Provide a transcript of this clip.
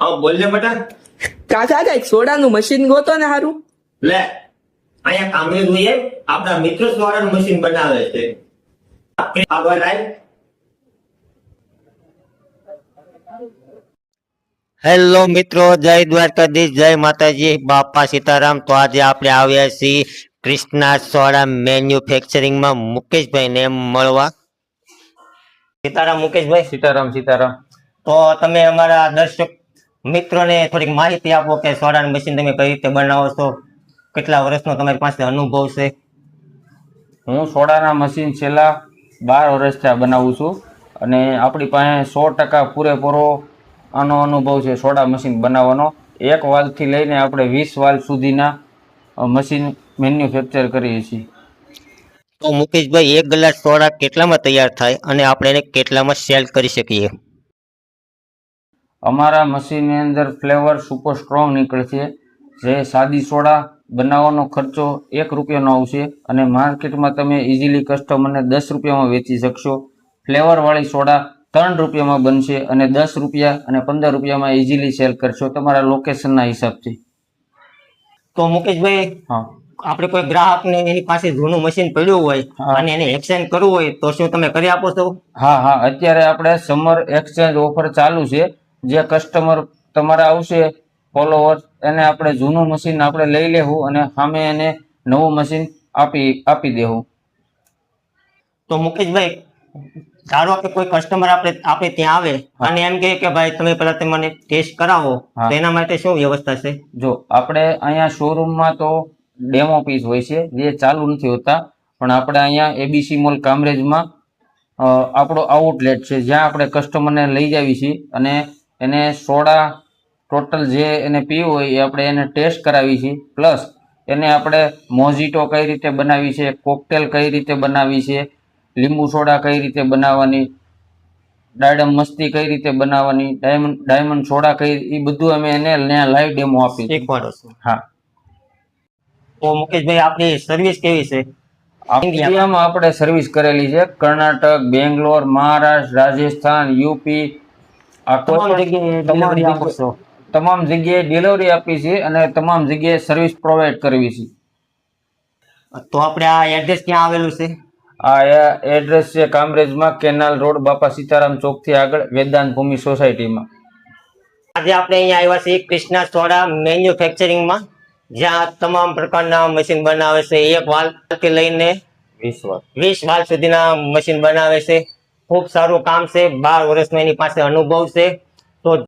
હા બોલ ને બટા. કાકા કઈક સોડાનું મશીન ગોતો ને હારું. લે અહીંયા કામરેજ જોઈએ આપણા મિત્ર સોડાનું મશીન બનાવે છે. આગળ આય. હેલો મિત્રો, જય દ્વારકાધીશ, જય માતાજી, બાપા સીતારામ. તો આજે આપણે આવ્યા છીએ કૃષ્ણા સોડા મેન્યુફેક્ચરિંગમાં મુકેશભાઈને મળવા. સીતારામ મુકેશભાઈ. સીતારામ સીતારામ. તો તમે અમારા દર્શક મિત્રોને થોડીક માહિતી આપો કે સોડાનું મશીન તમે કઈ રીતે બનાવો છો, કેટલા વર્ષનો તમારી પાસે અનુભવ છે? હું સોડાના મશીન છેલ્લા 12 વર્ષથી આ બનાવું છું અને આપણી પાસે 100% પૂરેપૂરો આનો અનુભવ છે સોડા મશીન બનાવવાનો. એક વાલ્વથી લઈને આપણે 20 વાલ્વ સુધીના મશીન મેન્યુફેક્ચર કરીએ છીએ. તો મુકેશભાઈ, એક ગ્લાસ સોડા કેટલામાં તૈયાર થાય અને આપણે એને કેટલામાં સેલ કરી શકીએ? અમારા મશીનની અંદર ફ્લેવર સુપર સ્ટ્રોંગ નીકળે છે. જે સાદી સોડા બનાવવાનો ખર્ચો 1 રૂપિયાનો આવશે અને માર્કેટમાં તમે ઇઝીલી કસ્ટમરને 10 રૂપિયામાં વેચી શકશો. ફ્લેવરવાળી સોડા 3 રૂપિયામાં બનશે અને 10 રૂપિયા અને 15 રૂપિયામાં ઇઝીલી સેલ કરશો તમારા લોકેશનના હિસાબથી. તો મુકેશભાઈ, હા, આપણે કોઈ ગ્રાહકને એની પાસે જૂનું મશીન પડ્યું હોય અને એને એક્સચેન્જ કરવું હોય તો શું તમે કરી આપો છો? હા, અત્યારે આપણે સમર એક્સચેન્જ ઓફર ચાલુ છે. જે કસ્ટમર તમારા આવશે ફોલોવર, એને આપણે જૂનું મશીન આપણે લઈ લેવું અને સામે એને નવું મશીન આપી દેવું. તો મુકેશભાઈ, ધારો કે કોઈ કસ્ટમર આપણે ત્યાં આવે અને એમ કહે કે ભાઈ તમે પેલા મને ટેસ્ટ કરાવો, તો એના માટે શું વ્યવસ્થા છે? જો આપણે અહીંયા શોરૂમમાં તો ડેમો પીસ હોય છે જે ચાલુ નથી હોતા, પણ આપણે અહીંયા એબીસી મોલ કામરેજમાં આપણો આઉટલેટ છે જ્યાં આપણે કસ્ટમરને લઈ જાવી છીએ અને એને સોડા ટોટલ જે એને પીવું હોય એ આપણે એને ટેસ્ટ કરાવી છીએ. પ્લસ એને આપણે મોજીટો કઈ રીતે બનાવી છે, કોકટેલ કઈ રીતે બનાવી છે, લીંબુ સોડા કઈ રીતે બનાવવાની, ડાયડમ મસ્તી કઈ રીતે બનાવવાની, ડાયમંડ સોડા કઈ, એ બધું અમે એને લાઈવ ડેમો આપી શીખવાડો છો? હા. તો મુકેશભાઈ, આપની સર્વિસ કેવી છે? ઇન્ડિયામાં આપણે સર્વિસ કરેલી છે. કર્ણાટક, બેંગ્લોર, મહારાષ્ટ્ર, રાજસ્થાન, યુપી, આ તમામ જગ્યાએ ડિલિવરી આપી છે અને તમામ જગ્યાએ સર્વિસ પ્રોવાઈડ કરવી છે. તો આપણે આ એડ્રેસ ક્યાં આવેલું છે? આ એડ્રેસ છે કામરેજમાં, કેનાલ રોડ, બાપા સીતારામ ચોકથી આગળ, વેદાંત ભૂમિ સોસાયટીમાં. આજે આપણે અહીંયા આવ્યા છીએ કૃષ્ણા સોડા મેન્યુફેક્ચરિંગમાં, જ્યાં તમામ પ્રકારના મશીન બનાવે છે. 1 વાલ્વથી લઈને 20 વાલ્વ સુધીના મશીન બનાવે છે. ખૂબ સારું કામ છે. 12 વર્ષનો એની પાસે અનુભવ છે.